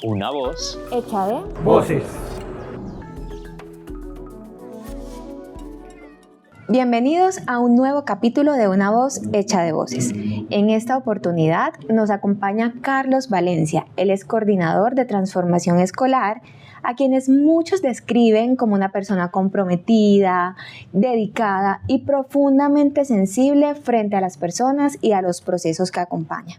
Una voz hecha de voces. Bienvenidos a un nuevo capítulo de Una voz hecha de voces. En esta oportunidad nos acompaña Carlos Valencia. Él es coordinador de transformación escolar, a quienes muchos describen como una persona comprometida, dedicada y profundamente sensible frente a las personas y a los procesos que acompaña.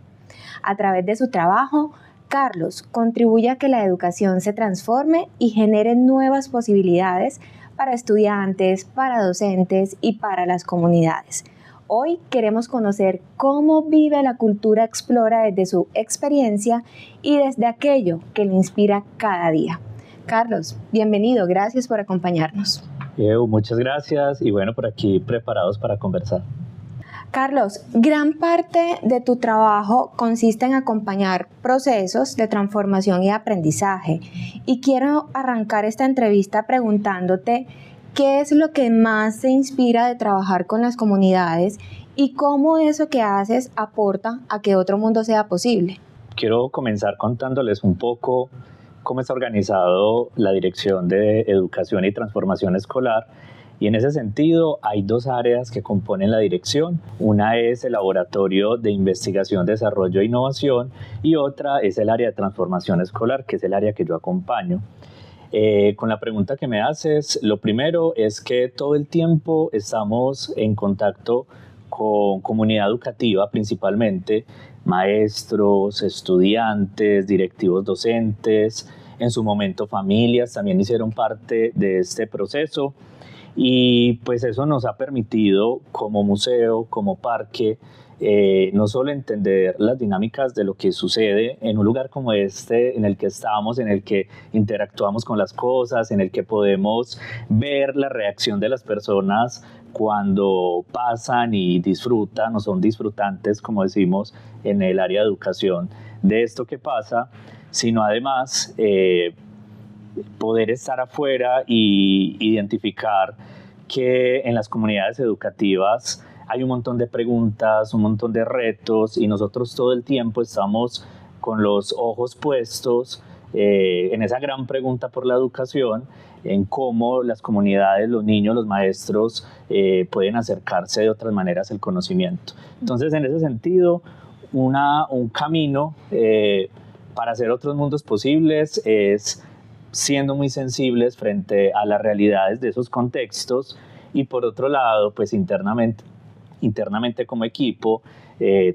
A través de su trabajo, Carlos contribuye a que la educación se transforme y genere nuevas posibilidades para estudiantes, para docentes y para las comunidades. Hoy queremos conocer cómo vive la cultura Explora desde su experiencia y desde aquello que le inspira cada día. Carlos, bienvenido, gracias por acompañarnos. Muchas gracias y bueno, por aquí preparados para conversar. Carlos, gran parte de tu trabajo consiste en acompañar procesos de transformación y aprendizaje. Y quiero arrancar esta entrevista preguntándote qué es lo que más te inspira de trabajar con las comunidades y cómo eso que haces aporta a que otro mundo sea posible. Quiero comenzar contándoles un poco cómo está organizado la Dirección de Educación y Transformación Escolar. Y en ese sentido hay dos áreas que componen la dirección. Una es el Laboratorio de Investigación, Desarrollo e Innovación y otra es el área de Transformación Escolar, que es el área que yo acompaño. Con la pregunta que me haces, lo primero es que todo el tiempo estamos en contacto con comunidad educativa, principalmente maestros, estudiantes, directivos docentes, en su momento familias también hicieron parte de este proceso. Y pues eso nos ha permitido como museo, como parque, no solo entender las dinámicas de lo que sucede en un lugar como este, en el que estamos, en el que interactuamos con las cosas, en el que podemos ver la reacción de las personas cuando pasan y disfrutan o son disfrutantes, como decimos en el área de educación, de esto que pasa, sino además poder estar afuera y identificar que en las comunidades educativas hay un montón de preguntas, un montón de retos y nosotros todo el tiempo estamos con los ojos puestos en esa gran pregunta por la educación, en cómo las comunidades, los niños, los maestros pueden acercarse de otras maneras al conocimiento. Entonces, en ese sentido, un camino para hacer otros mundos posibles es siendo muy sensibles frente a las realidades de esos contextos y por otro lado, pues internamente como equipo,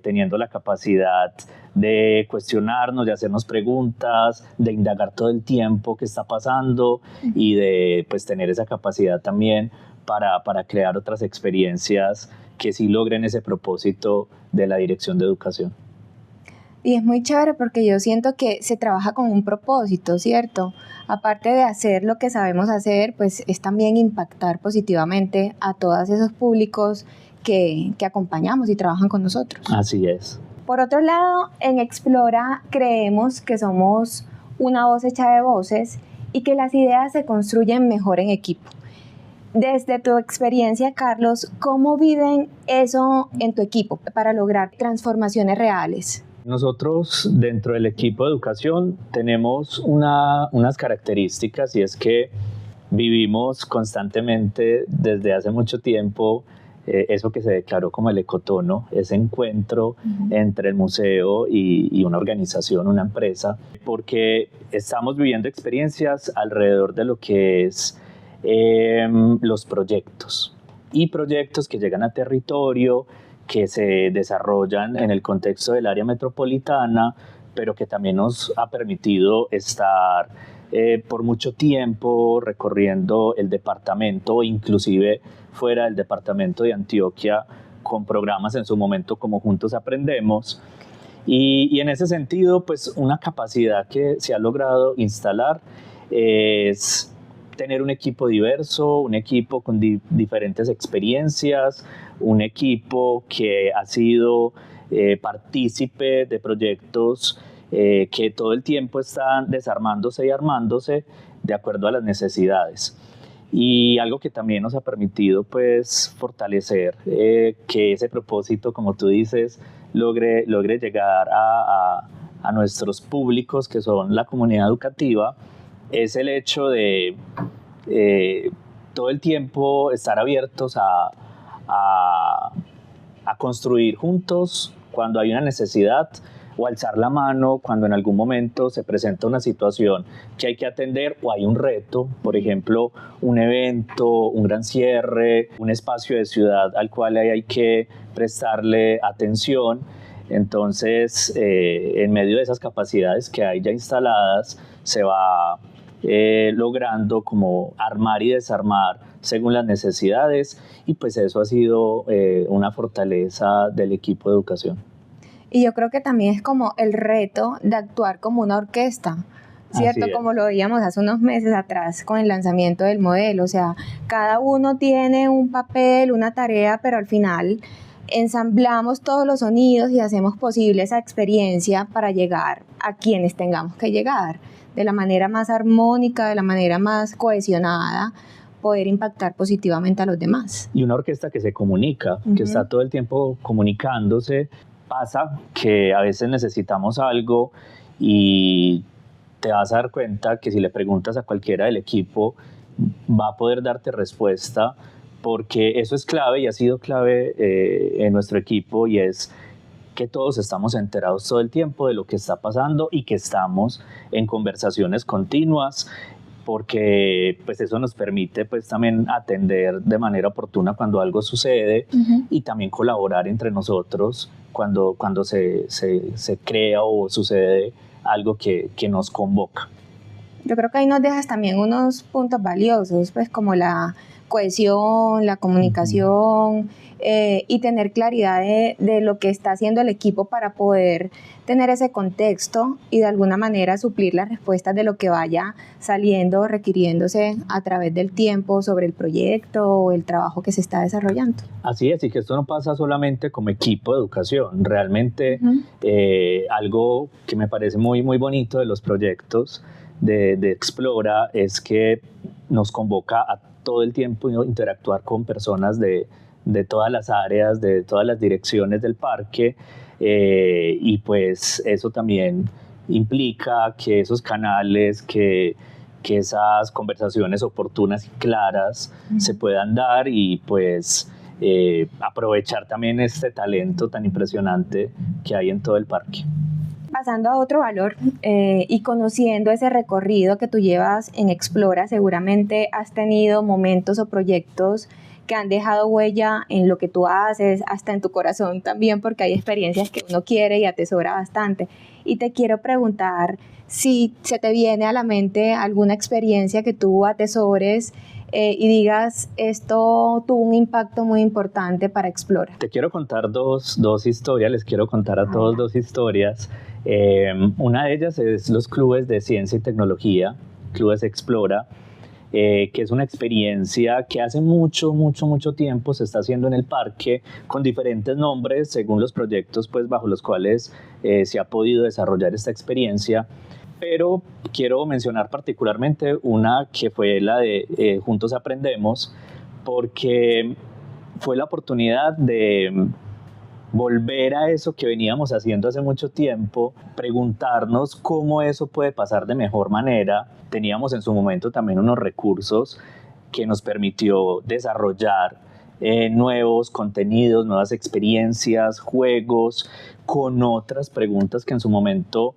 teniendo la capacidad de cuestionarnos, de hacernos preguntas, de indagar todo el tiempo qué está pasando y de pues tener esa capacidad también para crear otras experiencias que sí logren ese propósito de la Dirección de Educación. Y es muy chévere porque yo siento que se trabaja con un propósito, ¿cierto? Aparte de hacer lo que sabemos hacer, pues es también impactar positivamente a todos esos públicos que acompañamos y trabajan con nosotros. Así es. Por otro lado, en Explora creemos que somos una voz hecha de voces y que las ideas se construyen mejor en equipo. Desde tu experiencia, Carlos, ¿cómo viven eso en tu equipo para lograr transformaciones reales? Nosotros dentro del equipo de educación tenemos unas características y es que vivimos constantemente desde hace mucho tiempo eso que se declaró como el ecotono, ese encuentro entre el museo y una organización, una empresa, porque estamos viviendo experiencias alrededor de lo que es los proyectos y proyectos que llegan a territorio, que se desarrollan en el contexto del área metropolitana, pero que también nos ha permitido estar por mucho tiempo recorriendo el departamento, inclusive fuera del departamento de Antioquia, con programas en su momento como Juntos Aprendemos. Y en ese sentido, pues una capacidad que se ha logrado instalar es tener un equipo diverso, un equipo con diferentes experiencias, un equipo que ha sido partícipe de proyectos que todo el tiempo están desarmándose y armándose de acuerdo a las necesidades. Y algo que también nos ha permitido pues fortalecer que ese propósito, como tú dices, logre llegar a a nuestros públicos, que son la comunidad educativa, es el hecho de todo el tiempo estar abiertos a construir juntos cuando hay una necesidad, o alzar la mano cuando en algún momento se presenta una situación que hay que atender o hay un reto, por ejemplo, un evento, un gran cierre, un espacio de ciudad al cual hay que prestarle atención. Entonces, en medio de esas capacidades que hay ya instaladas, se va logrando como armar y desarmar según las necesidades, y pues eso ha sido una fortaleza del equipo de educación. Y yo creo que también es como el reto de actuar como una orquesta, ¿cierto? Como lo veíamos hace unos meses atrás con el lanzamiento del modelo. O sea, cada uno tiene un papel, una tarea, pero al final ensamblamos todos los sonidos y hacemos posible esa experiencia para llegar a quienes tengamos que llegar, de la manera más armónica, de la manera más cohesionada, poder impactar positivamente a los demás. Y una orquesta que se comunica, que está todo el tiempo comunicándose. Pasa que a veces necesitamos algo y te vas a dar cuenta que si le preguntas a cualquiera del equipo va a poder darte respuesta, porque eso es clave y ha sido clave en nuestro equipo, y es que todos estamos enterados todo el tiempo de lo que está pasando y que estamos en conversaciones continuas, porque pues eso nos permite pues también atender de manera oportuna cuando algo sucede, y también colaborar entre nosotros cuando se crea o sucede algo que nos convoca. Yo creo que ahí nos dejas también unos puntos valiosos, pues como la cohesión, la comunicación, y tener claridad de lo que está haciendo el equipo para poder tener ese contexto y de alguna manera suplir las respuestas de lo que vaya saliendo, requiriéndose a través del tiempo sobre el proyecto o el trabajo que se está desarrollando. Así es, y que esto no pasa solamente como equipo de educación. Realmente algo que me parece muy, muy bonito de los proyectos de Explora es que nos convoca a todo el tiempo interactuar con personas de todas las áreas, de todas las direcciones del parque, y pues eso también implica que esos canales, que esas conversaciones oportunas y claras se puedan dar, y pues aprovechar también este talento tan impresionante que hay en todo el parque. Pasando a otro valor, y conociendo ese recorrido que tú llevas en Explora, seguramente has tenido momentos o proyectos que han dejado huella en lo que tú haces, hasta en tu corazón también, porque hay experiencias que uno quiere y atesora bastante. Y te quiero preguntar si se te viene a la mente alguna experiencia que tú atesores y digas, esto tuvo un impacto muy importante para Explora. Te quiero contar dos historias, les quiero contar a todos dos historias. Una de ellas es los clubes de ciencia y tecnología, Clubes Explora, que es una experiencia que hace mucho tiempo se está haciendo en el parque, con diferentes nombres según los proyectos pues, bajo los cuales se ha podido desarrollar esta experiencia. Pero quiero mencionar particularmente una que fue la de Juntos Aprendemos, porque fue la oportunidad de volver a eso que veníamos haciendo hace mucho tiempo, preguntarnos cómo eso puede pasar de mejor manera. Teníamos en su momento también unos recursos que nos permitió desarrollar nuevos contenidos, nuevas experiencias, juegos, con otras preguntas que en su momento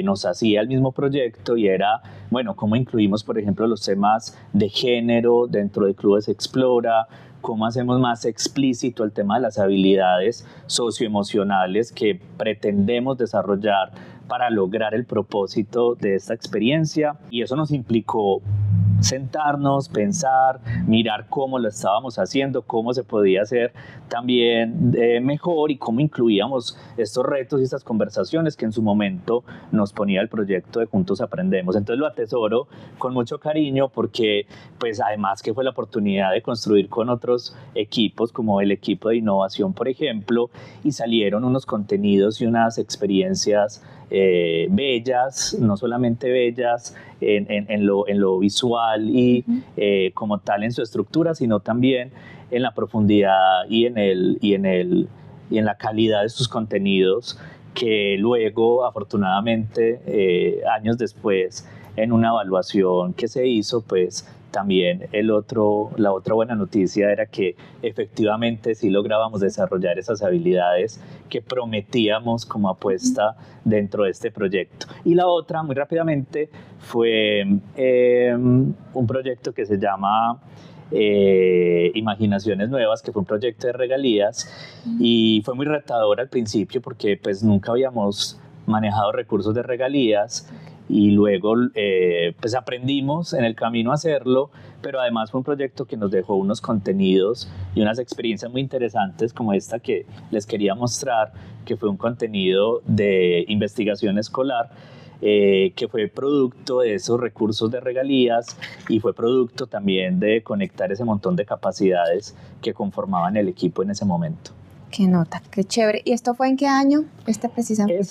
nos hacía el mismo proyecto, y era, bueno, ¿cómo incluimos, por ejemplo, los temas de género dentro de Clubes Explora? ¿Cómo hacemos más explícito el tema de las habilidades socioemocionales que pretendemos desarrollar para lograr el propósito de esta experiencia? Y eso nos implicó sentarnos, pensar, mirar cómo lo estábamos haciendo, cómo se podía hacer también mejor, y cómo incluíamos estos retos y estas conversaciones que en su momento nos ponía el proyecto de Juntos Aprendemos. Entonces lo atesoro con mucho cariño, porque pues además que fue la oportunidad de construir con otros equipos, como el equipo de innovación, por ejemplo, y salieron unos contenidos y unas experiencias bellas, no solamente bellas en lo visual y como tal en su estructura, sino también en la profundidad y en la calidad de sus contenidos, que luego, afortunadamente, años después, en una evaluación que se hizo, pues también la otra buena noticia era que efectivamente sí lográbamos desarrollar esas habilidades que prometíamos como apuesta dentro de este proyecto. Y la otra, muy rápidamente, fue un proyecto que se llama Imaginaciones Nuevas, que fue un proyecto de regalías y fue muy retador al principio porque pues nunca habíamos manejado recursos de regalías y luego pues aprendimos en el camino a hacerlo, pero además fue un proyecto que nos dejó unos contenidos y unas experiencias muy interesantes como esta que les quería mostrar, que fue un contenido de investigación escolar que fue producto de esos recursos de regalías y fue producto también de conectar ese montón de capacidades que conformaban el equipo en ese momento. Qué nota, qué chévere. ¿Y esto fue en qué año? Precisamente.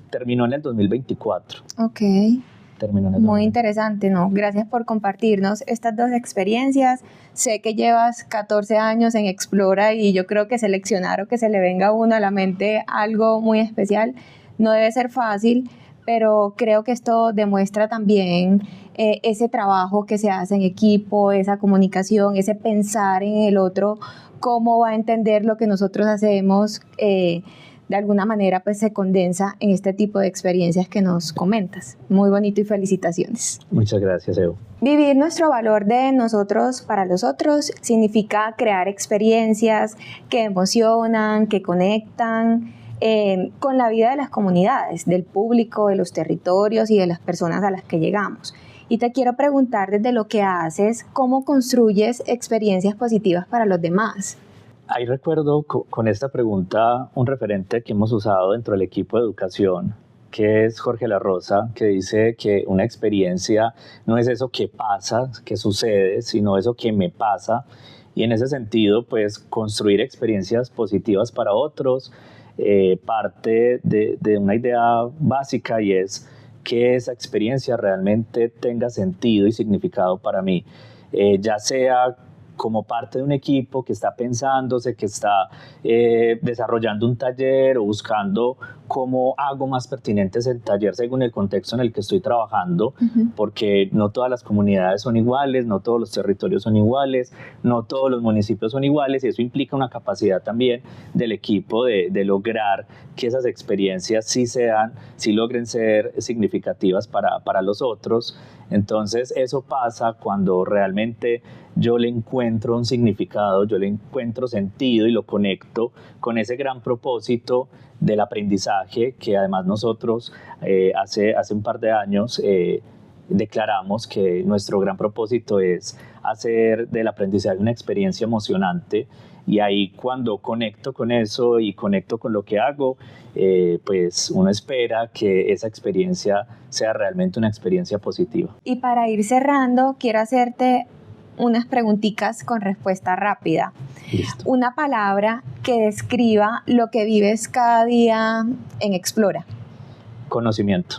Terminó en el 2024. Ok. Muy interesante, ¿no? Gracias por compartirnos estas dos experiencias. Sé que llevas 14 años en Explora y yo creo que seleccionar o que se le venga a uno a la mente algo muy especial no debe ser fácil, pero creo que esto demuestra también ese trabajo que se hace en equipo, esa comunicación, ese pensar en el otro, cómo va a entender lo que nosotros hacemos, de alguna manera pues se condensa en este tipo de experiencias que nos comentas. Muy bonito y felicitaciones. Muchas gracias, Evo. Vivir nuestro valor de nosotros para los otros significa crear experiencias que emocionan, que conectan con la vida de las comunidades, del público, de los territorios y de las personas a las que llegamos. Y te quiero preguntar desde lo que haces, ¿cómo construyes experiencias positivas para los demás? Ahí recuerdo con esta pregunta un referente que hemos usado dentro del equipo de educación, que es Jorge La Rosa, que dice que una experiencia no es eso que pasa, que sucede, sino eso que me pasa. Y en ese sentido, pues construir experiencias positivas para otros parte de una idea básica y es que esa experiencia realmente tenga sentido y significado para mí, ya sea como parte de un equipo que está pensándose, que está desarrollando un taller o buscando cómo hago más pertinente ese taller según el contexto en el que estoy trabajando, porque no todas las comunidades son iguales, no todos los territorios son iguales, no todos los municipios son iguales y eso implica una capacidad también del equipo de lograr que esas experiencias sí logren ser significativas para los otros. Entonces eso pasa cuando realmente yo le encuentro un significado, yo le encuentro sentido y lo conecto con ese gran propósito del aprendizaje que además nosotros hace un par de años declaramos que nuestro gran propósito es hacer del aprendizaje una experiencia emocionante. Y ahí cuando conecto con eso y conecto con lo que hago, pues uno espera que esa experiencia sea realmente una experiencia positiva. Y para ir cerrando, quiero hacerte unas preguntitas con respuesta rápida. Listo. Una palabra que describa lo que vives cada día en Explora. Conocimiento.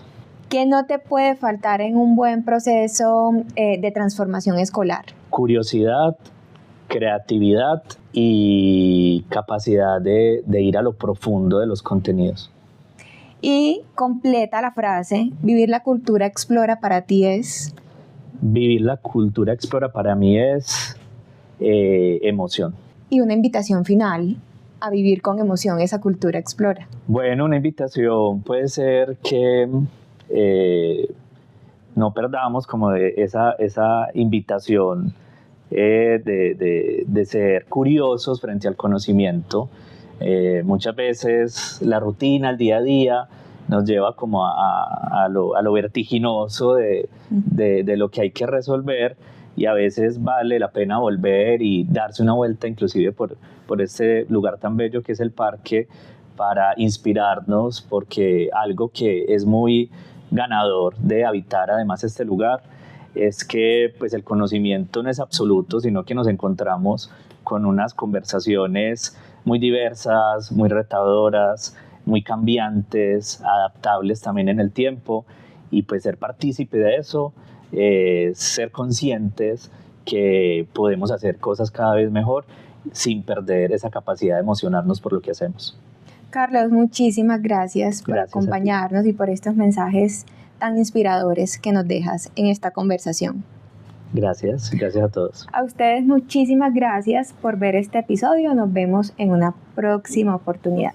¿Qué no te puede faltar en un buen proceso de transformación escolar? Curiosidad, creatividad y capacidad de ir a lo profundo de los contenidos. Y completa la frase, vivir la cultura Explora para ti es... Vivir la cultura Explora para mí es emoción. Y una invitación final a vivir con emoción esa cultura Explora. Bueno, una invitación puede ser que no perdamos como esa invitación de ser curiosos frente al conocimiento. Muchas veces la rutina, el día a día, nos lleva como a lo vertiginoso de lo que hay que resolver y a veces vale la pena volver y darse una vuelta inclusive por este lugar tan bello que es el parque para inspirarnos, porque algo que es muy ganador de habitar además este lugar es que pues el conocimiento no es absoluto, sino que nos encontramos con unas conversaciones muy diversas, muy retadoras, muy cambiantes, adaptables también en el tiempo, y pues ser partícipe de eso, ser conscientes que podemos hacer cosas cada vez mejor sin perder esa capacidad de emocionarnos por lo que hacemos. Carlos, muchísimas gracias por Gracias a ti. acompañarnos y por estos mensajes tan inspiradores que nos dejas en esta conversación. Gracias a todos. A ustedes muchísimas gracias por ver este episodio. Nos vemos en una próxima oportunidad.